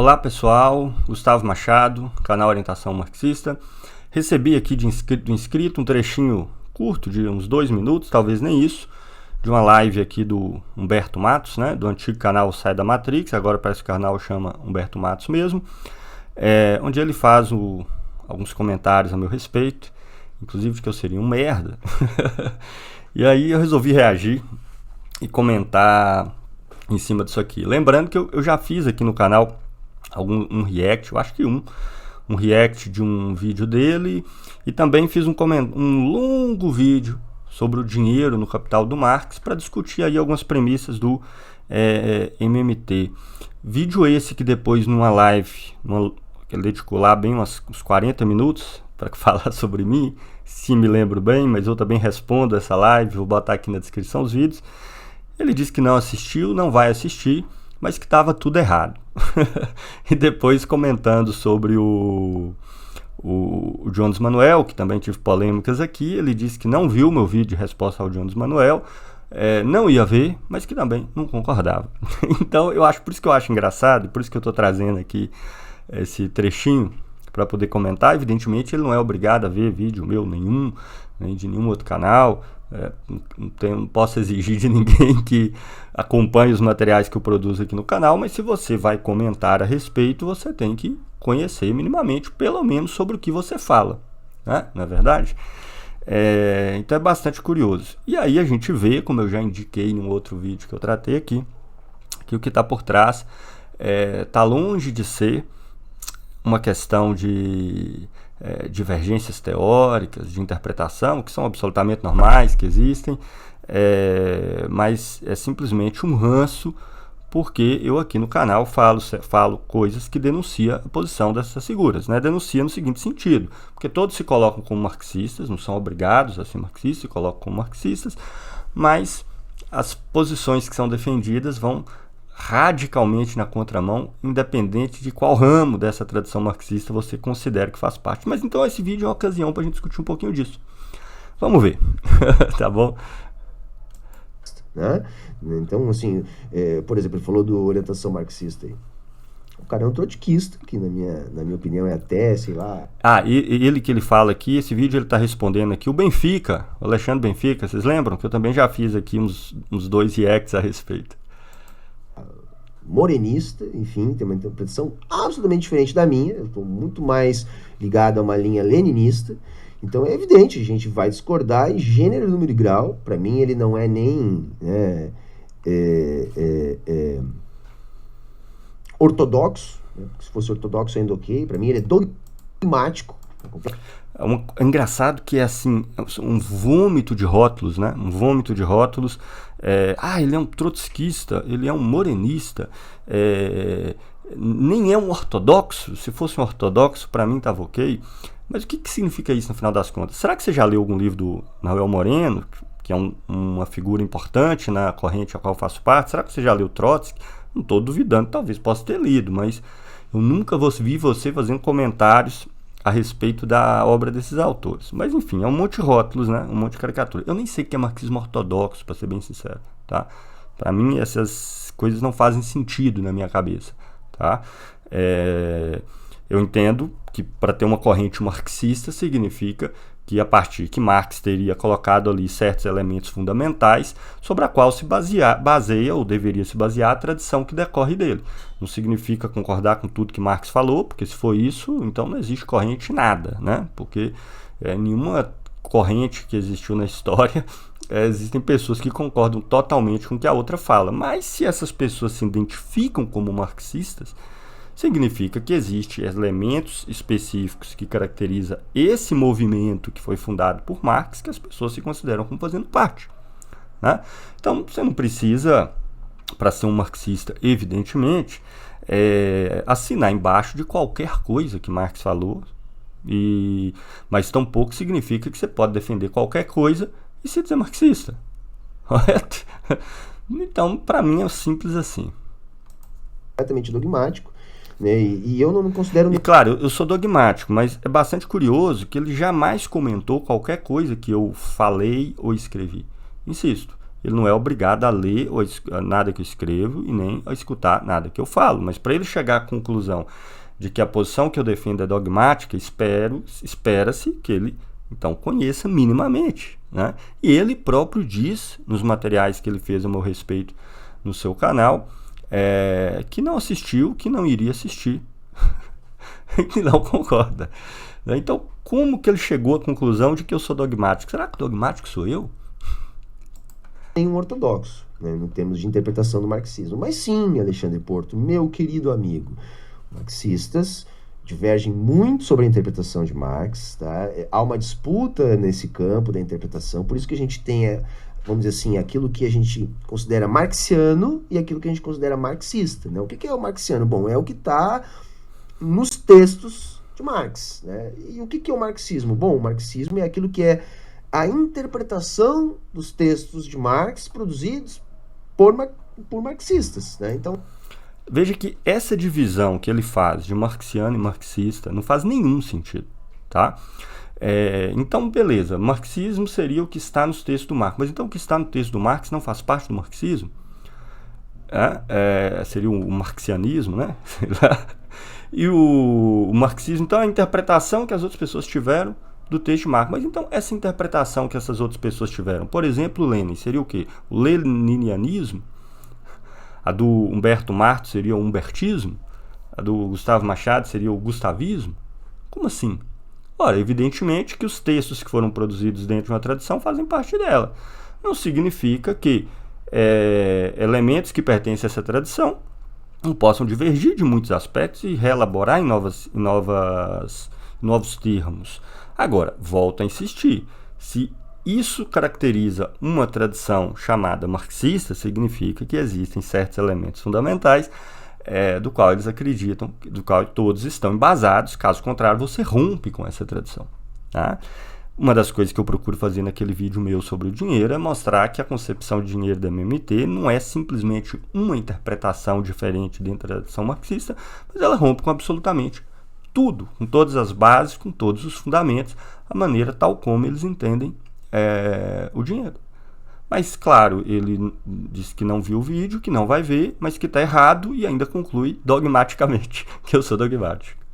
Olá pessoal, Gustavo Machado, canal Orientação Marxista. Recebi aqui do inscrito um trechinho curto de uns 2 minutos, talvez nem isso, de uma live aqui do Humberto Matos, né, do antigo canal Sai da Matrix, agora parece que o canal chama Humberto Matos mesmo, onde ele faz alguns comentários a meu respeito, inclusive de que eu seria um merda. E aí eu resolvi reagir e comentar em cima disso aqui. Lembrando que eu já fiz aqui no canal um react, eu acho que um react de um vídeo dele, e também fiz um longo vídeo sobre o dinheiro no Capital do Marx para discutir aí algumas premissas do MMT. Vídeo esse que depois numa live, que ele dedicou lá bem uns 40 minutos para falar sobre mim, se me lembro bem, mas eu também respondo essa live, vou botar aqui na descrição os vídeos. Ele disse que não assistiu, não vai assistir, mas que estava tudo errado. E depois comentando sobre o Jones Manuel, que também tive polêmicas aqui, ele disse que não viu meu vídeo de resposta ao Jones Manuel, não ia ver, mas que também não concordava. Então por isso que eu acho engraçado, por isso que eu estou trazendo aqui esse trechinho para poder comentar. Evidentemente ele não é obrigado a ver vídeo meu nenhum, nem de nenhum outro canal. Não posso exigir de ninguém que acompanhe os materiais que eu produzo aqui no canal, mas se você vai comentar a respeito, você tem que conhecer minimamente, pelo menos, sobre o que você fala, né? Não é verdade? Então é bastante curioso. E aí a gente vê, como eu já indiquei em um outro vídeo que eu tratei aqui, que o que está por trás está longe de ser uma questão de divergências teóricas, de interpretação, que são absolutamente normais, que existem, mas é simplesmente um ranço, porque eu aqui no canal falo coisas que denunciam a posição dessas figuras, né? Denuncia no seguinte sentido, porque todos se colocam como marxistas, não são obrigados a ser marxistas, se colocam como marxistas, mas as posições que são defendidas vão radicalmente na contramão, independente de qual ramo dessa tradição marxista você considera que faz parte. Mas então esse vídeo é uma ocasião para a gente discutir um pouquinho disso. Vamos ver, tá bom? Né? Então, assim, por exemplo, ele falou do orientação marxista aí. O cara é um trotskista, que na minha opinião é até, sei lá... E ele que ele fala aqui, esse vídeo ele está respondendo aqui, o Benfica, o Alexandre Benfica, vocês lembram? Que eu também já fiz aqui uns 2 reacts a respeito. Morenista, enfim, tem uma interpretação absolutamente diferente da minha. Eu estou muito mais ligado a uma linha leninista. Então é evidente, a gente vai discordar em gênero, número e grau. Para mim ele não é nem ortodoxo, né? Se fosse ortodoxo ainda ok. Para mim ele é dogmático. É engraçado que é assim, um vômito de rótulos, né? Um vômito de rótulos. Ele é um trotskista, ele é um morenista, nem é um ortodoxo. Se fosse um ortodoxo, para mim estava ok. Mas o que significa isso no final das contas? Será que você já leu algum livro do Nahuel Moreno, que é uma figura importante na corrente a qual eu faço parte? Será que você já leu Trotsky? Não estou duvidando, talvez possa ter lido, mas eu nunca vi você fazendo comentários a respeito da obra desses autores. Mas enfim, é um monte de rótulos, né? Um monte de caricatura. Eu nem sei o que é marxismo ortodoxo, para ser bem sincero, tá? Para mim essas coisas não fazem sentido na minha cabeça, tá? Eu entendo que para ter uma corrente marxista significa que a partir que Marx teria colocado ali certos elementos fundamentais sobre a qual se baseia ou deveria se basear a tradição que decorre dele. Não significa concordar com tudo que Marx falou, porque se for isso, então não existe corrente nada, né? Porque nenhuma corrente que existiu na história, existem pessoas que concordam totalmente com o que a outra fala. Mas se essas pessoas se identificam como marxistas, significa que existem elementos específicos que caracterizam esse movimento que foi fundado por Marx, que as pessoas se consideram como fazendo parte, né? Então, você não precisa, para ser um marxista, evidentemente, assinar embaixo de qualquer coisa que Marx falou, mas tampouco significa que você pode defender qualquer coisa e se dizer marxista, correto? Então, para mim, é simples assim. Completamente dogmático. E eu não me considero... E claro, eu sou dogmático, mas é bastante curioso que ele jamais comentou qualquer coisa que eu falei ou escrevi. Insisto, ele não é obrigado a ler nada que eu escrevo e nem a escutar nada que eu falo. Mas para ele chegar à conclusão de que a posição que eu defendo é dogmática, espera-se que ele, então, conheça minimamente, né? E ele próprio diz, nos materiais que ele fez a meu respeito no seu canal, que não assistiu, que não iria assistir, que não concorda. Então, como que ele chegou à conclusão de que eu sou dogmático? Será que dogmático sou eu? Tem um ortodoxo, né, em termos de interpretação do marxismo. Mas sim, Alexandre Porto, meu querido amigo, marxistas divergem muito sobre a interpretação de Marx, tá? Há uma disputa nesse campo da interpretação, por isso que a gente tem, vamos dizer assim, aquilo que a gente considera marxiano e aquilo que a gente considera marxista, né? O que é o marxiano? Bom, é o que está nos textos de Marx, né? E o que é o marxismo? Bom, o marxismo é aquilo que é a interpretação dos textos de Marx produzidos por marxistas, né? Então, veja que essa divisão que ele faz de marxiano e marxista não faz nenhum sentido, tá? Então, beleza, marxismo seria o que está nos textos do Marx, mas então o que está no texto do Marx não faz parte do marxismo? Seria o marxianismo, né? Sei lá. E o marxismo, então, é a interpretação que as outras pessoas tiveram do texto de Marx. Mas então, essa interpretação que essas outras pessoas tiveram, por exemplo, o Lenin, seria o quê? O leninianismo? A do Humberto Marto seria o humbertismo? A do Gustavo Machado seria o gustavismo? Como assim? Ora, evidentemente que os textos que foram produzidos dentro de uma tradição fazem parte dela. Não significa que elementos que pertencem a essa tradição não possam divergir de muitos aspectos e reelaborar em novos termos. Agora, volto a insistir, se isso caracteriza uma tradição chamada marxista, significa que existem certos elementos fundamentais do qual eles acreditam, do qual todos estão embasados, caso contrário você rompe com essa tradição, tá? Uma das coisas que eu procuro fazer naquele vídeo meu sobre o dinheiro é mostrar que a concepção de dinheiro da MMT não é simplesmente uma interpretação diferente dentro da tradição marxista, mas ela rompe com absolutamente tudo, com todas as bases, com todos os fundamentos, a maneira tal como eles entendem o dinheiro. Mas, claro, ele disse que não viu o vídeo, que não vai ver, mas que está errado e ainda conclui dogmaticamente que eu sou dogmático.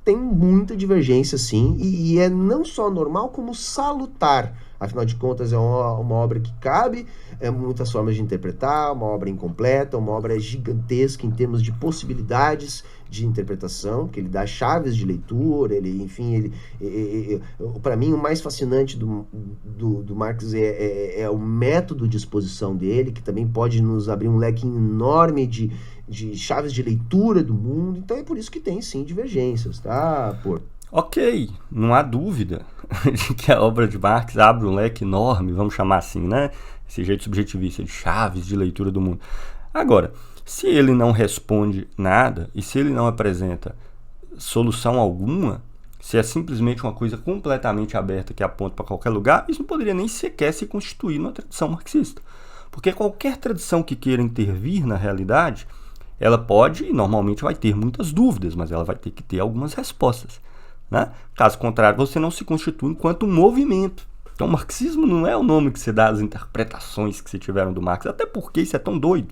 Tem muita divergência, sim, e é não só normal, como salutar. Afinal de contas, é uma obra que cabe muitas formas de interpretar, uma obra incompleta, uma obra gigantesca em termos de possibilidades de interpretação, que ele dá chaves de leitura, para mim, o mais fascinante do Marx é o método de exposição dele, que também pode nos abrir um leque enorme de chaves de leitura do mundo. Então é por isso que tem, sim, divergências, tá, Porto? Ok, não há dúvida de que a obra de Marx abre um leque enorme, vamos chamar assim, né? Esse jeito subjetivista de chaves de leitura do mundo. Agora, se ele não responde nada e se ele não apresenta solução alguma, se é simplesmente uma coisa completamente aberta que aponta para qualquer lugar, isso não poderia nem sequer se constituir numa tradição marxista. Porque qualquer tradição que queira intervir na realidade, ela pode e normalmente vai ter muitas dúvidas, mas ela vai ter que ter algumas respostas, né? Caso contrário, você não se constitui enquanto movimento. Então, o marxismo não é o nome que se dá às interpretações que se tiveram do Marx, até porque isso é tão doido,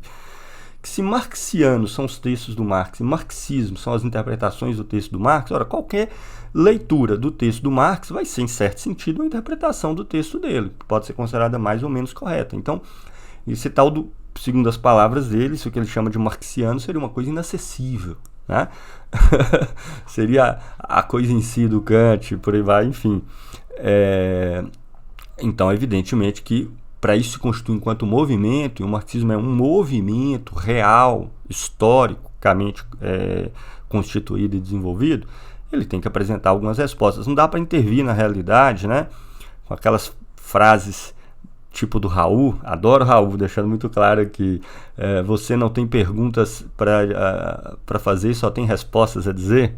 que se marxianos são os textos do Marx e marxismo são as interpretações do texto do Marx, ora, qualquer leitura do texto do Marx vai ser, em certo sentido, uma interpretação do texto dele, que pode ser considerada mais ou menos correta. Então, esse tal do, segundo as palavras dele, isso que ele chama de marxiano, seria uma coisa inacessível, né? Seria a coisa em si do Kant, por aí vai, enfim. Então, evidentemente que para isso se constitui enquanto movimento, e o marxismo é um movimento real, historicamente constituído e desenvolvido, ele tem que apresentar algumas respostas. Não dá para intervir na realidade, né? Com aquelas frases tipo do Raul, adoro Raul, deixando muito claro que você não tem perguntas para fazer, só tem respostas a dizer.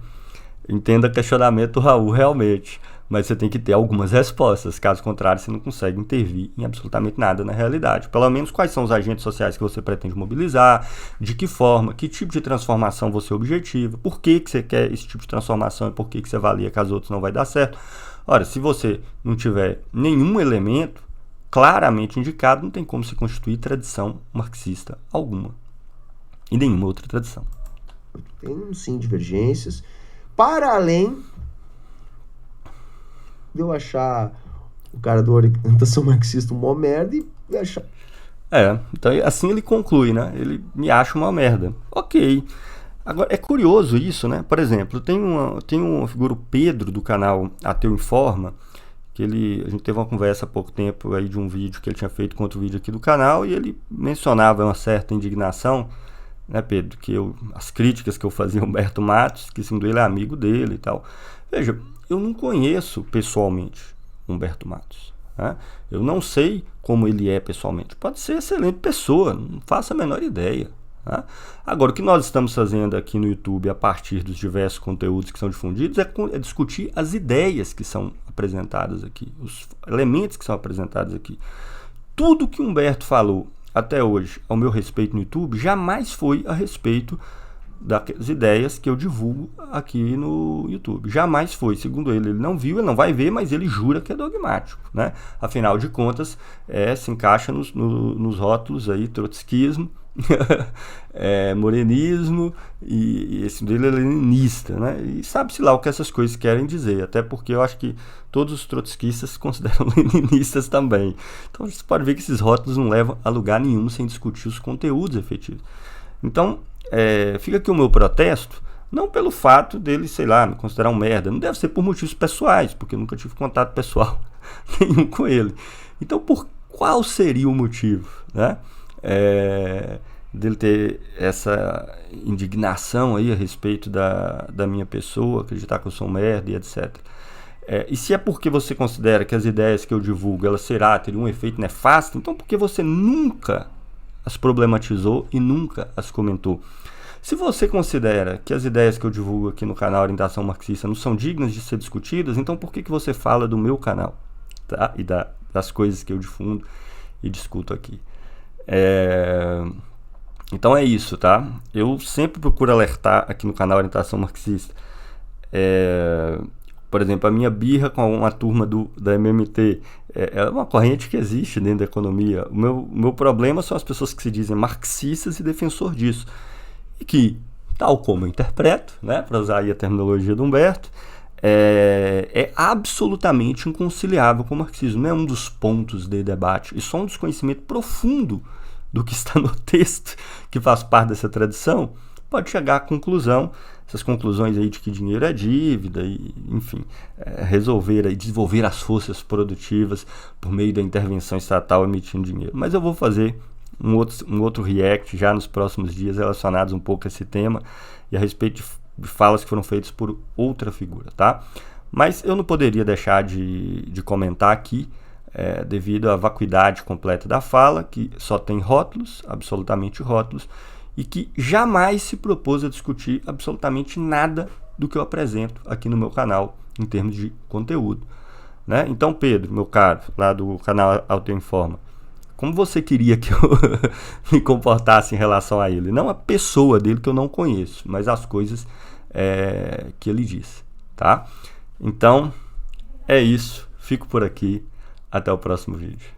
Entenda questionamento do Raul realmente, mas você tem que ter algumas respostas, caso contrário você não consegue intervir em absolutamente nada na realidade. Pelo menos quais são os agentes sociais que você pretende mobilizar, de que forma, que tipo de transformação você objetiva, por que você quer esse tipo de transformação e por que você avalia que as outras não vai dar certo. Ora, se você não tiver nenhum elemento claramente indicado, não tem como se constituir tradição marxista alguma. E nenhuma outra tradição. Tem, sim, divergências. Para além de eu achar o cara da orientação marxista uma merda e achar... Então assim ele conclui, né? Ele me acha uma merda. Ok. Agora, é curioso isso, né? Por exemplo, tem uma figura, o Pedro, do canal Ateu Informa, que a gente teve uma conversa há pouco tempo aí de um vídeo que ele tinha feito contra o vídeo aqui do canal, e ele mencionava uma certa indignação, né, Pedro, as críticas que eu fazia ao Humberto Matos, que segundo ele é amigo dele e tal. Veja, eu não conheço pessoalmente Humberto Matos, né? Eu não sei como ele é pessoalmente. Pode ser excelente pessoa, não faço a menor ideia. Tá? Agora, o que nós estamos fazendo aqui no YouTube, a partir dos diversos conteúdos que são difundidos, é discutir as ideias que são apresentadas aqui, os elementos que são apresentados aqui. Tudo que Humberto falou até hoje ao meu respeito no YouTube jamais foi a respeito das ideias que eu divulgo aqui no YouTube. Jamais foi. Segundo ele não viu, ele não vai ver, mas ele jura que é dogmático, né? Afinal de contas, se encaixa nos rótulos aí, trotskismo, morenismo, e esse dele é leninista, né? E sabe-se lá o que essas coisas querem dizer, até porque eu acho que todos os trotskistas se consideram leninistas também. Então você pode ver que esses rótulos não levam a lugar nenhum sem discutir os conteúdos efetivos. Então, fica aqui o meu protesto, não pelo fato dele, sei lá, me considerar um merda, não deve ser por motivos pessoais, porque eu nunca tive contato pessoal nenhum com ele. Então, por qual seria o motivo, né? Dele ter essa indignação aí a respeito da minha pessoa, acreditar que eu sou um merda e etc. E se é porque você considera que as ideias que eu divulgo, elas teriam um efeito nefasto, então por que você nunca as problematizou e nunca as comentou? Se você considera que as ideias que eu divulgo aqui no canal Orientação Marxista não são dignas de ser discutidas, então por que você fala do meu canal, tá? E das coisas que eu difundo e discuto aqui? Então é isso, tá? Eu sempre procuro alertar aqui no canal Orientação Marxista. Por exemplo, a minha birra com uma turma da MMT é uma corrente que existe dentro da economia. O meu problema são as pessoas que se dizem marxistas e defensor disso. E que, tal como eu interpreto, né, para usar aí a terminologia do Humberto, é absolutamente inconciliável com o marxismo. Não é um dos pontos de debate, e só um desconhecimento profundo do que está no texto, que faz parte dessa tradição, pode chegar à conclusão, essas conclusões aí de que dinheiro é dívida, e, enfim, desenvolver as forças produtivas por meio da intervenção estatal emitindo dinheiro. Mas eu vou fazer um outro react já nos próximos dias relacionados um pouco a esse tema e a respeito de falas que foram feitas por outra figura, tá? Mas eu não poderia deixar de comentar aqui, devido à vacuidade completa da fala, que só tem rótulos, absolutamente rótulos, e que jamais se propôs a discutir absolutamente nada do que eu apresento aqui no meu canal em termos de conteúdo, né? Então, Pedro, meu caro, lá do canal Ateu Informa, como você queria que eu me comportasse em relação a ele? Não a pessoa dele, que eu não conheço, mas as coisas que ele disse, tá? Então, é isso. Fico por aqui. Até o próximo vídeo.